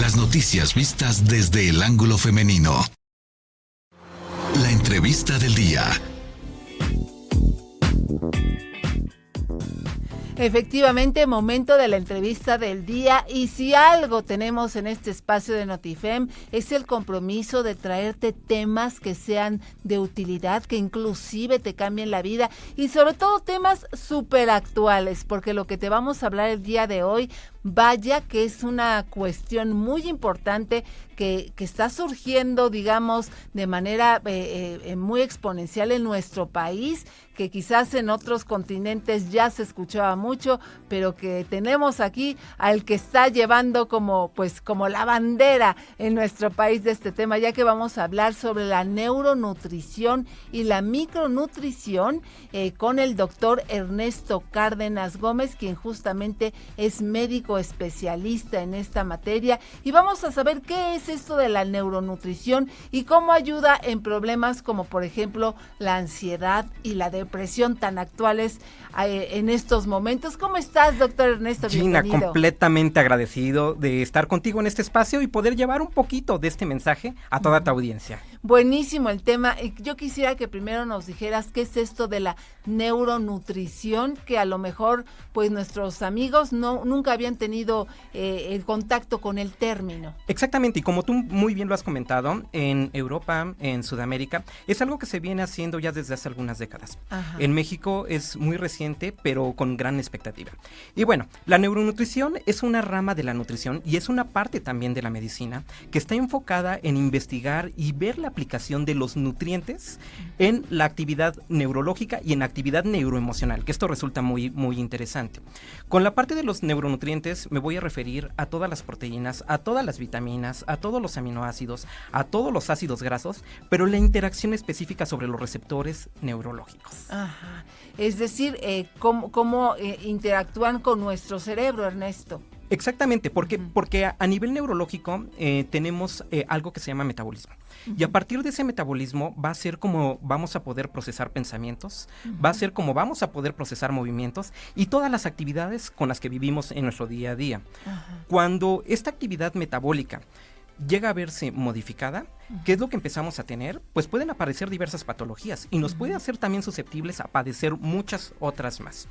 Las noticias vistas desde el ángulo femenino. La entrevista del día. Efectivamente, momento de la entrevista del día, y si algo tenemos en este espacio de Notifem es el compromiso de traerte temas que sean de utilidad, que inclusive te cambien la vida, y sobre todo temas súper actuales, porque lo que te vamos a hablar el día de hoy, vaya que es una cuestión muy importante que está surgiendo, digamos, de manera muy exponencial en nuestro país, que quizás en otros continentes ya se escuchaba mucho, pero que tenemos aquí al que está llevando como la bandera en nuestro país de este tema, ya que vamos a hablar sobre la neuronutrición y la micronutrición con el doctor Ernesto Cárdenas Gómez, quien justamente es médico especialista en esta materia, y vamos a saber qué es esto de la neuronutrición y cómo ayuda en problemas como por ejemplo la ansiedad y la depresión tan actuales en estos momentos. ¿Cómo estás, doctor Ernesto? Gina, Bienvenido. completamente agradecido de estar contigo en este espacio y poder llevar un poquito de este mensaje a toda tu audiencia. Buenísimo el tema. Yo quisiera que primero nos dijeras qué es esto de la neuronutrición, que a lo mejor pues nuestros amigos nunca habían tenido el contacto con el término. Exactamente, y como tú muy bien lo has comentado, en Europa, en Sudamérica, es algo que se viene haciendo ya desde hace algunas décadas. Ajá. En México es muy reciente, pero con gran expectativa. Y bueno, la neuronutrición es una rama de la nutrición y es una parte también de la medicina que está enfocada en investigar y ver la aplicación de los nutrientes en la actividad neurológica y en la actividad neuroemocional, que esto resulta muy, muy interesante. Con la parte de los neuronutrientes me voy a referir a todas las proteínas, a todas las vitaminas, a todos los aminoácidos, a todos los ácidos grasos, pero la interacción específica sobre los receptores neurológicos. Ajá. Es decir, cómo interactúan con nuestro cerebro, Ernesto. Exactamente, porque a nivel neurológico tenemos algo que se llama metabolismo. Y a partir de ese metabolismo va a ser como vamos a poder procesar pensamientos, va a ser como vamos a poder procesar movimientos y todas las actividades con las que vivimos en nuestro día a día. Ajá. Cuando esta actividad metabólica llega a verse modificada, ¿qué es lo que empezamos a tener? Pues pueden aparecer diversas patologías y nos puede hacer también susceptibles a padecer muchas otras más.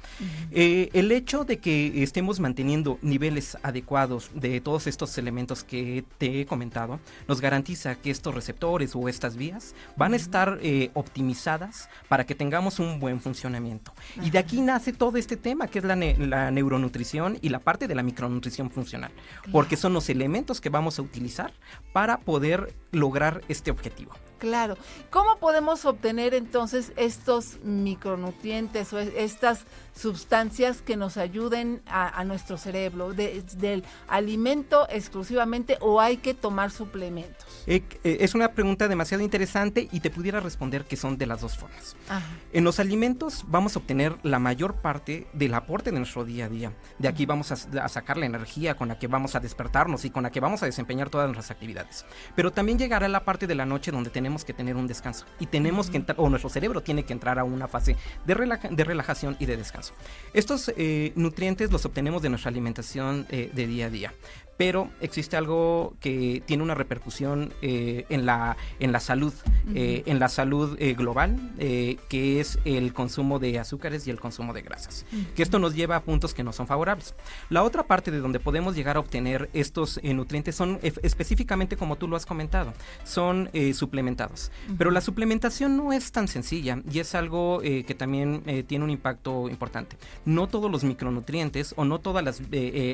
El hecho de que estemos manteniendo niveles adecuados de todos estos elementos que te he comentado, nos garantiza que estos receptores o estas vías van a estar optimizadas para que tengamos un buen funcionamiento. Y de aquí nace todo este tema que es la neuronutrición y la parte de la micronutrición funcional, porque son los elementos que vamos a utilizar para poder lograr este objetivo. Claro. ¿Cómo podemos obtener entonces estos micronutrientes o estas sustancias que nos ayuden a nuestro cerebro? ¿Del alimento exclusivamente o hay que tomar suplementos? Es una pregunta demasiado interesante y te pudiera responder que son de las dos formas. Ajá. En los alimentos vamos a obtener la mayor parte del aporte de nuestro día a día. De aquí vamos a sacar la energía con la que vamos a despertarnos y con la que vamos a desempeñar todas nuestras actividades. Pero también llegará la parte de la noche donde tenemos que tener un descanso y tenemos que entrar, o nuestro cerebro tiene que entrar a una fase de relajación y de descanso. Estos nutrientes los obtenemos de nuestra alimentación de día a día. Pero existe algo que tiene una repercusión en la salud, en la salud global, que es el consumo de azúcares y el consumo de grasas, que esto nos lleva a puntos que no son favorables. La otra parte de donde podemos llegar a obtener estos nutrientes son específicamente, como tú lo has comentado, son suplementados. Pero la suplementación no es tan sencilla y es algo que también tiene un impacto importante. No todos los micronutrientes o no todas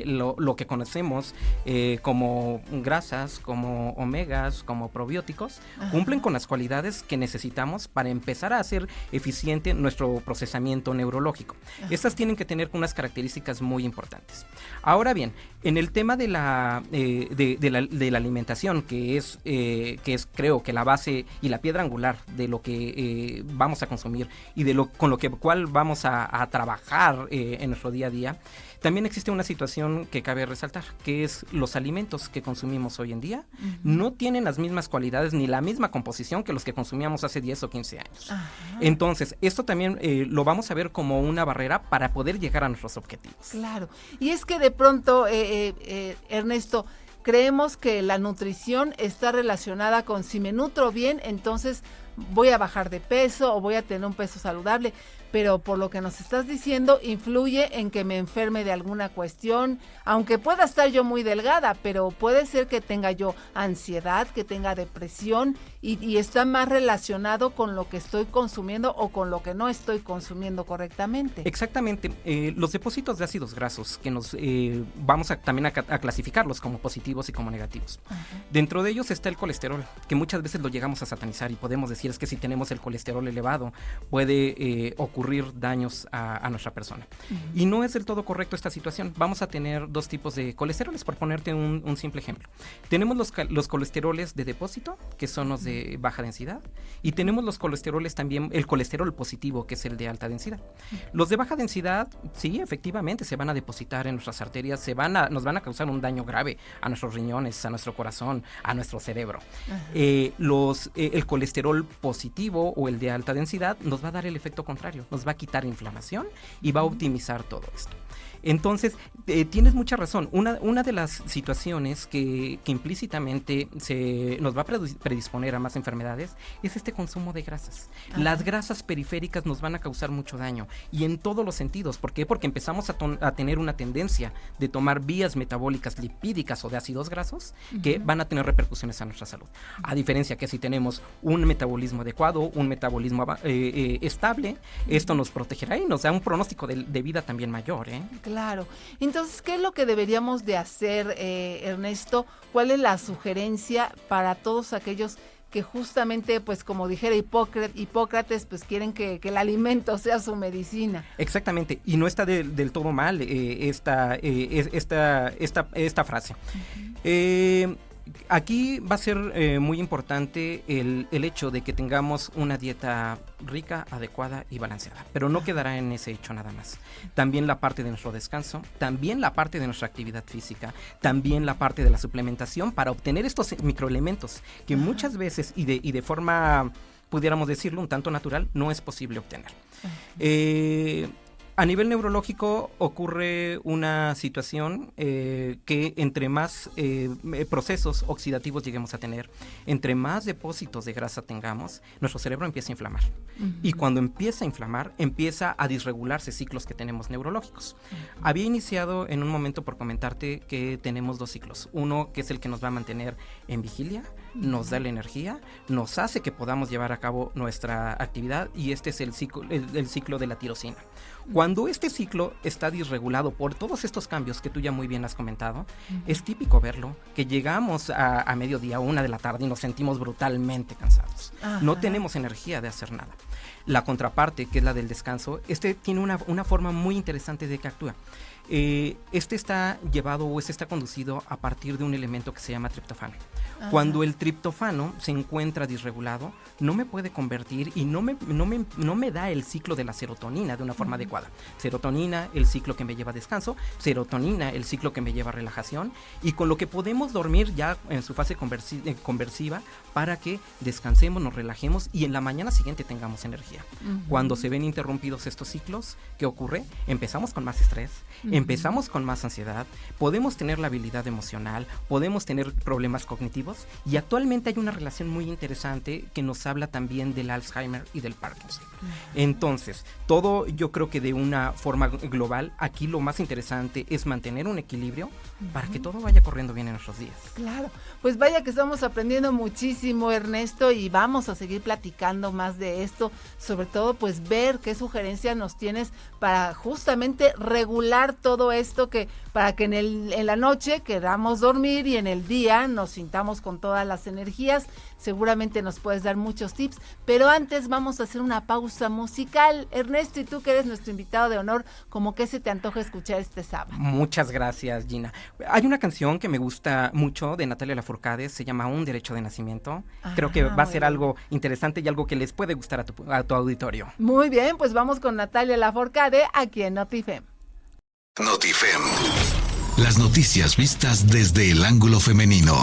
lo que conocemos como grasas, como omegas, como probióticos, cumplen con las cualidades que necesitamos para empezar a hacer eficiente nuestro procesamiento neurológico. Estas tienen que tener unas características muy importantes. Ahora bien, en el tema de la alimentación, que es creo que la base y la piedra angular de lo que vamos a consumir y de cual vamos a trabajar en nuestro día a día, también existe una situación que cabe resaltar, que es los alimentos que consumimos hoy en día no tienen las mismas cualidades ni la misma composición que los que consumíamos hace 10 o 15 años. Ajá. Entonces, esto también lo vamos a ver como una barrera para poder llegar a nuestros objetivos. Claro, y es que de pronto, Ernesto, creemos que la nutrición está relacionada con si me nutro bien, entonces voy a bajar de peso o voy a tener un peso saludable, pero por lo que nos estás diciendo influye en que me enferme de alguna cuestión, aunque pueda estar yo muy delgada, pero puede ser que tenga yo ansiedad, que tenga depresión y está más relacionado con lo que estoy consumiendo o con lo que no estoy consumiendo correctamente. Exactamente. Los depósitos de ácidos grasos que nos vamos también a clasificarlos como positivos y como negativos. Dentro de ellos está el colesterol, que muchas veces lo llegamos a satanizar y podemos decir es que si tenemos el colesterol elevado puede ocurrir daños a nuestra persona. Y no es del todo correcto esta situación. Vamos a tener dos tipos de colesteroles, por ponerte un simple ejemplo. Tenemos los colesteroles de depósito, que son los de baja densidad, y tenemos los colesteroles también, el colesterol positivo, que es el de alta densidad. Los de baja densidad, sí, efectivamente, se van a depositar en nuestras arterias, nos van a causar un daño grave a nuestros riñones, a nuestro corazón, a nuestro cerebro. El colesterol positivo o el de alta densidad nos va a dar el efecto contrario, nos va a quitar inflamación y va a optimizar todo esto. Entonces, tienes mucha razón. Una de las situaciones que implícitamente nos va a predisponer a más enfermedades es este consumo de grasas. Las grasas periféricas nos van a causar mucho daño y en todos los sentidos. ¿Por qué? Porque empezamos a tener una tendencia de tomar vías metabólicas lipídicas o de ácidos grasos que van a tener repercusiones a nuestra salud. A diferencia que si tenemos un metabolismo adecuado, un metabolismo estable, esto nos protegerá y nos da un pronóstico de vida también mayor, ¿eh? Claro. Entonces, ¿qué es lo que deberíamos de hacer, Ernesto? ¿Cuál es la sugerencia para todos aquellos que justamente, pues como dijera Hipócrates, pues quieren que el alimento sea su medicina? Exactamente, y no está del todo mal esta frase. Aquí va a ser muy importante el hecho de que tengamos una dieta rica, adecuada y balanceada, pero no quedará en ese hecho nada más. También la parte de nuestro descanso, también la parte de nuestra actividad física, también la parte de la suplementación para obtener estos microelementos que muchas veces y de forma, pudiéramos decirlo, un tanto natural, no es posible obtener. A nivel neurológico ocurre una situación que entre más procesos oxidativos lleguemos a tener, entre más depósitos de grasa tengamos, nuestro cerebro empieza a inflamar. Y cuando empieza a inflamar, empieza a disregularse ciclos que tenemos neurológicos. Había iniciado en un momento por comentarte que tenemos dos ciclos. Uno que es el que nos va a mantener en vigilia, nos da la energía, nos hace que podamos llevar a cabo nuestra actividad, y este es el ciclo de la tirosina. Cuando este ciclo está disregulado por todos estos cambios que tú ya muy bien has comentado, es típico verlo, que llegamos a mediodía o 1 de la tarde y nos sentimos brutalmente cansados. No tenemos energía de hacer nada. La contraparte, que es la del descanso, tiene una forma muy interesante de que actúa. Está llevado o está conducido a partir de un elemento que se llama triptofano. Cuando el triptofano se encuentra disregulado, no me puede convertir y no me da el ciclo de la serotonina de una forma adecuada. Serotonina, el ciclo que me lleva a descanso, serotonina, el ciclo que me lleva a relajación, y con lo que podemos dormir ya en su fase conversiva para que descansemos, nos relajemos y en la mañana siguiente tengamos energía. Cuando se ven interrumpidos estos ciclos, ¿qué ocurre? Empezamos con más estrés, empezamos con más ansiedad, podemos tener la habilidad emocional, podemos tener problemas cognitivos, y actualmente hay una relación muy interesante que nos habla también del Alzheimer y del Parkinson. Entonces, todo yo creo que de una forma global, aquí lo más interesante es mantener un equilibrio para que todo vaya corriendo bien en nuestros días. Claro, pues vaya que estamos aprendiendo muchísimo, Ernesto, y vamos a seguir platicando más de esto, sobre todo pues ver qué sugerencias nos tienes para justamente regular todo esto, para que en la noche queramos dormir y en el día nos sintamos con todas las energías. Seguramente nos puedes dar muchos tips, pero antes vamos a hacer una pausa musical. Ernesto, y tú que eres nuestro invitado de honor, ¿cómo que se te antoja escuchar este sábado? Muchas gracias, Gina. Hay una canción que me gusta mucho de Natalia Lafourcade, se llama Un Derecho de Nacimiento. Creo que va a ser algo interesante y algo que les puede gustar a tu auditorio. Muy bien, pues vamos con Natalia Lafourcade aquí en Notifem. Notifem. Las noticias vistas desde el ángulo femenino.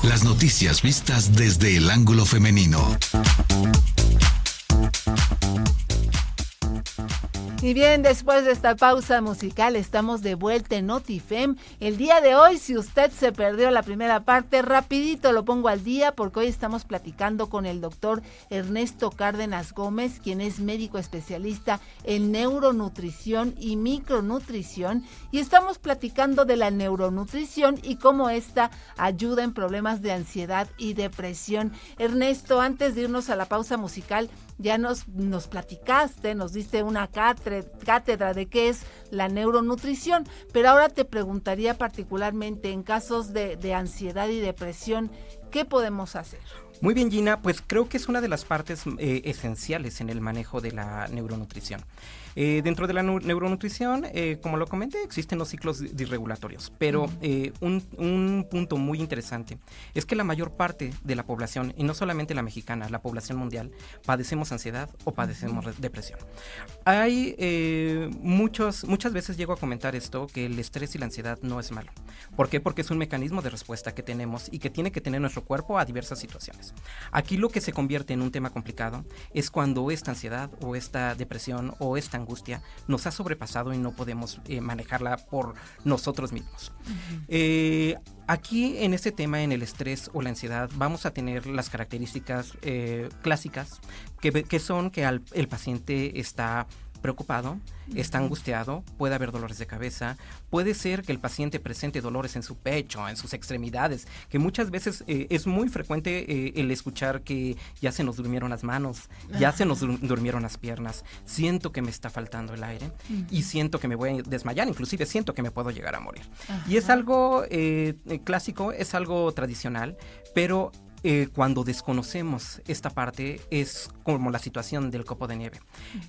Las noticias vistas desde el ángulo femenino. Y bien, después de esta pausa musical estamos de vuelta en Notifem. El día de hoy, si usted se perdió la primera parte, rapidito lo pongo al día porque hoy estamos platicando con el doctor Ernesto Cárdenas Gómez, quien es médico especialista en neuronutrición y micronutrición, y estamos platicando de la neuronutrición y cómo esta ayuda en problemas de ansiedad y depresión. Ernesto, antes de irnos a la pausa musical, ya nos platicaste, nos diste una cátedra de qué es la neuronutrición, pero ahora te preguntaría particularmente en casos de ansiedad y depresión, ¿qué podemos hacer? Muy bien, Gina, pues creo que es una de las partes esenciales en el manejo de la neuronutrición. Dentro de la neuronutrición, como lo comenté, existen los ciclos disregulatorios, pero un punto muy interesante es que la mayor parte de la población, y no solamente la mexicana, la población mundial, padecemos ansiedad o padecemos depresión. Hay muchas veces llego a comentar esto, que el estrés y la ansiedad no es malo. ¿Por qué? Porque es un mecanismo de respuesta que tenemos y que tiene que tener nuestro cuerpo a diversas situaciones. Aquí lo que se convierte en un tema complicado es cuando esta ansiedad o esta depresión o esta angustia nos ha sobrepasado y no podemos manejarla por nosotros mismos. Aquí en este tema, en el estrés o la ansiedad, vamos a tener las características clásicas que son que el paciente está preocupado, está angustiado, puede haber dolores de cabeza, puede ser que el paciente presente dolores en su pecho, en sus extremidades, que muchas veces es muy frecuente el escuchar que ya se nos durmieron las manos, ya se nos durmieron las piernas, siento que me está faltando el aire y siento que me voy a desmayar, inclusive siento que me puedo llegar a morir. Y es algo clásico, es algo tradicional, pero cuando desconocemos esta parte es como la situación del copo de nieve.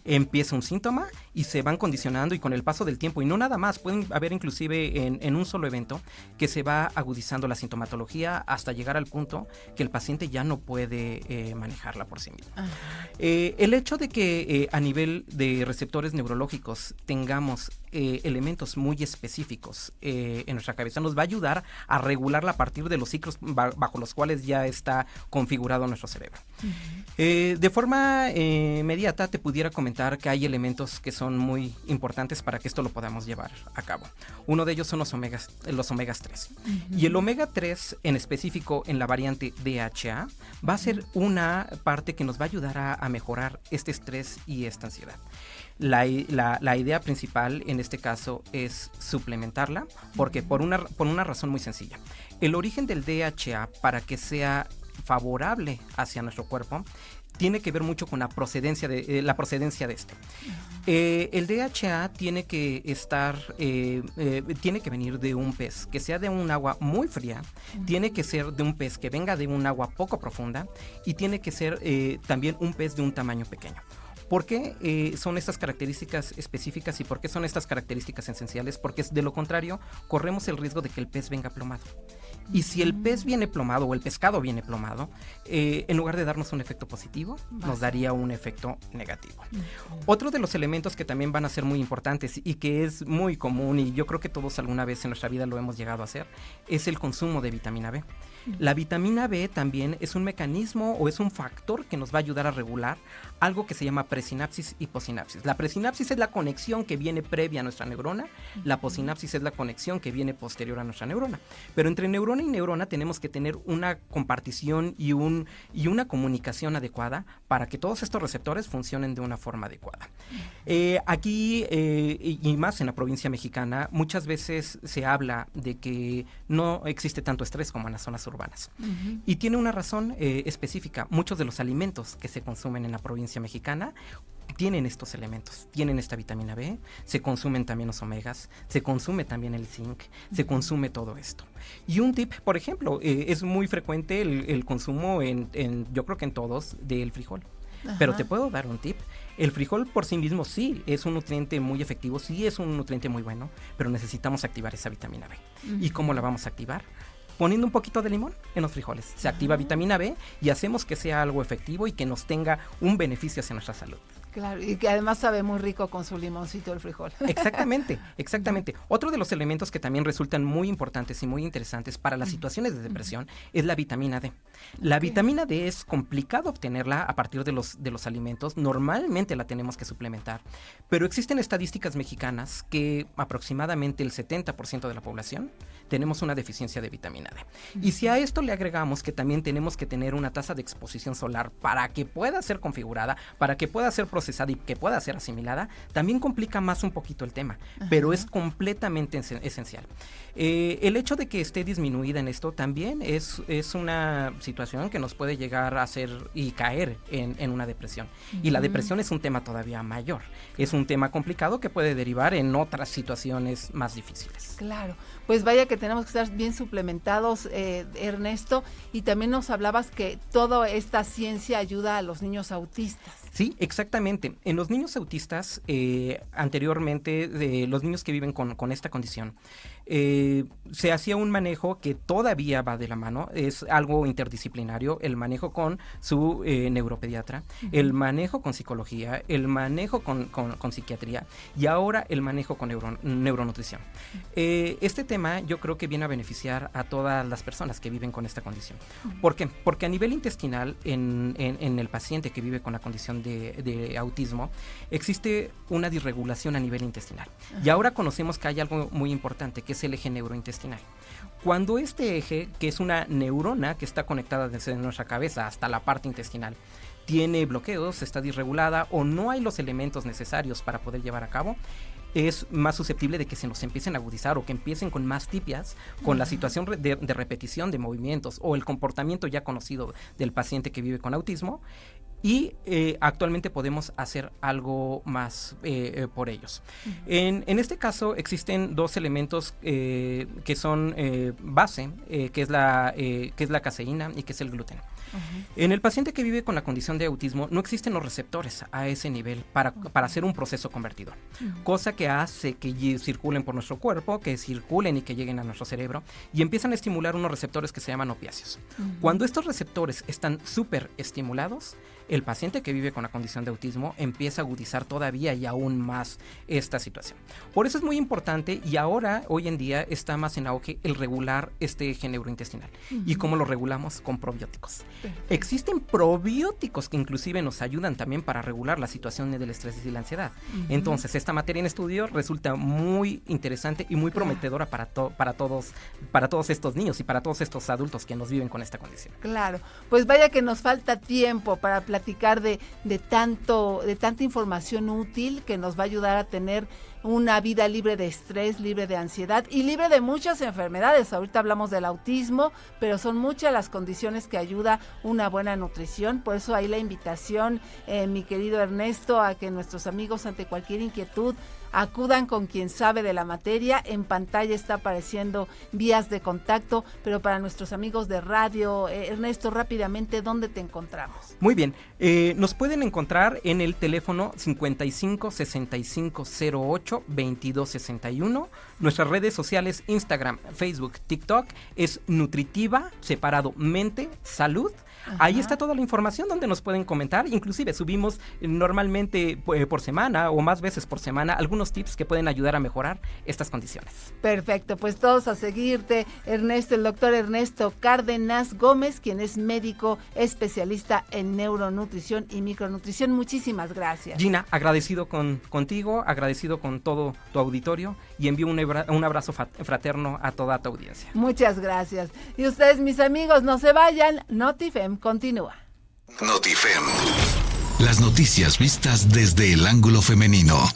Empieza un síntoma y se van condicionando, y con el paso del tiempo, y no nada más, pueden haber inclusive en un solo evento que se va agudizando la sintomatología hasta llegar al punto que el paciente ya no puede manejarla por sí mismo. El hecho de que a nivel de receptores neurológicos tengamos elementos muy específicos en nuestra cabeza nos va a ayudar a regularla a partir de los ciclos bajo los cuales ya está configurado nuestro cerebro. De forma inmediata te pudiera comentar que hay elementos que son muy importantes para que esto lo podamos llevar a cabo. Uno de ellos son los omegas 3. Y el omega 3 en específico en la variante DHA va a ser una parte que nos va a ayudar a mejorar este estrés y esta ansiedad. La idea principal en este caso es suplementarla, porque por una razón muy sencilla. El origen del DHA, para que sea favorable hacia nuestro cuerpo, tiene que ver mucho con la procedencia de este. El DHA tiene que tiene que venir de un pez que sea de un agua muy fría, tiene que ser de un pez que venga de un agua poco profunda y tiene que ser también un pez de un tamaño pequeño. ¿Por qué son estas características específicas y por qué son estas características esenciales? Porque de lo contrario, corremos el riesgo de que el pez venga plomado. Y si el pez viene plomado o el pescado viene plomado, en lugar de darnos un efecto positivo, nos daría un efecto negativo. Otro de los elementos que también van a ser muy importantes y que es muy común, y yo creo que todos alguna vez en nuestra vida lo hemos llegado a hacer, es el consumo de vitamina B. La vitamina B también es un mecanismo o es un factor que nos va a ayudar a regular algo que se llama presinapsis y possinapsis. La presinapsis es la conexión que viene previa a nuestra neurona, la possinapsis es la conexión que viene posterior a nuestra neurona. Pero entre neurona y neurona tenemos que tener una compartición y una comunicación adecuada para que todos estos receptores funcionen de una forma adecuada. Aquí, y más en la provincia mexicana, muchas veces se habla de que no existe tanto estrés como en las zonas urbanas. Y tiene una razón específica. Muchos de los alimentos que se consumen en la provincia mexicana tienen estos elementos, tienen esta vitamina B, se consumen también los omegas, se consume también el zinc, se consume todo esto. Y un tip, por ejemplo, es muy frecuente el consumo yo creo que en todos, del frijol. Pero te puedo dar un tip. El frijol por sí mismo sí es un nutriente muy efectivo, sí es un nutriente muy bueno, pero necesitamos activar esa vitamina B. ¿Y cómo la vamos a activar? Poniendo un poquito de limón en los frijoles. Se activa vitamina B y hacemos que sea algo efectivo y que nos tenga un beneficio hacia nuestra salud. Claro, y que además sabe muy rico con su limoncito el frijol. Exactamente. Otro de los elementos que también resultan muy importantes y muy interesantes para las situaciones de depresión es la vitamina D. La vitamina D es complicado obtenerla a partir de los alimentos. Normalmente la tenemos que suplementar, pero existen estadísticas mexicanas que aproximadamente el 70% de la población tenemos una deficiencia de vitamina D. Y si a esto le agregamos que también tenemos que tener una tasa de exposición solar para que pueda ser configurada, para que pueda ser procesada y que pueda ser asimilada, también complica más un poquito el tema, pero es completamente esencial. El hecho de que esté disminuida en esto también es una situación que nos puede llegar a hacer y caer en una depresión. Y la depresión es un tema todavía mayor, es un tema complicado que puede derivar en otras situaciones más difíciles. Claro, pues vaya que tenemos que estar bien suplementados, Ernesto, y también nos hablabas que toda esta ciencia ayuda a los niños autistas. Sí, exactamente. En los niños autistas, anteriormente, de los niños que viven con esta condición, se hacía un manejo que todavía va de la mano, es algo interdisciplinario, el manejo con su neuropediatra, el manejo con psicología, el manejo con psiquiatría y ahora el manejo con neuronutrición. Este tema yo creo que viene a beneficiar a todas las personas que viven con esta condición. ¿Por qué? Porque a nivel intestinal, en el paciente que vive con la condición de autismo, existe una disregulación a nivel intestinal. Y ahora conocemos que hay algo muy importante, que es el eje neurointestinal. Cuando este eje, que es una neurona que está conectada desde nuestra cabeza hasta la parte intestinal, tiene bloqueos, está disregulada o no hay los elementos necesarios para poder llevar a cabo, es más susceptible de que se nos empiecen a agudizar o que empiecen con más tipias, con la situación de repetición de movimientos o el comportamiento ya conocido del paciente que vive con autismo. Y actualmente podemos hacer algo más por ellos. En este caso existen dos elementos que son base, que es la caseína y que es el gluten. En el paciente que vive con la condición de autismo no existen los receptores a ese nivel para hacer un proceso convertidor, cosa que hace que circulen por nuestro cuerpo, que circulen y que lleguen a nuestro cerebro y empiezan a estimular unos receptores que se llaman opiáceos. Cuando estos receptores están súper estimulados, el paciente que vive con la condición de autismo empieza a agudizar todavía y aún más esta situación. Por eso es muy importante y ahora, hoy en día, está más en auge el regular este eje neurointestinal. ¿Y cómo lo regulamos? Con probióticos. Existen probióticos que inclusive nos ayudan también para regular la situación del estrés y la ansiedad. Entonces, esta materia en estudio resulta muy interesante y muy prometedora para todos estos niños y para todos estos adultos que nos viven con esta condición. Claro, pues vaya que nos falta tiempo para platicar de tanta información útil que nos va a ayudar a tener una vida libre de estrés, libre de ansiedad y libre de muchas enfermedades. Ahorita hablamos del autismo, pero son muchas las condiciones que ayuda una buena nutrición. Por eso ahí la invitación, mi querido Ernesto, a que nuestros amigos ante cualquier inquietud acudan con quien sabe de la materia. En pantalla está apareciendo vías de contacto, pero para nuestros amigos de radio, Ernesto, rápidamente, ¿dónde te encontramos? Muy bien, nos pueden encontrar en el teléfono 55 65 08 22 61. Nuestras redes sociales, Instagram, Facebook, TikTok, es Nutritiva, separado Mente, Salud. Ahí está toda la información donde nos pueden comentar. Inclusive subimos normalmente por semana o más veces por semana algunos tips que pueden ayudar a mejorar estas condiciones. Perfecto, pues todos a seguirte, Ernesto, el doctor Ernesto Cárdenas Gómez, quien es médico especialista en neuronutrición y micronutrición. Muchísimas gracias. Gina, agradecido contigo, agradecido con todo tu auditorio y envío un abrazo fraterno a toda tu audiencia. Muchas gracias. Y ustedes, mis amigos, no se vayan, Notifem continúa. Notifem. Las noticias vistas desde el ángulo femenino.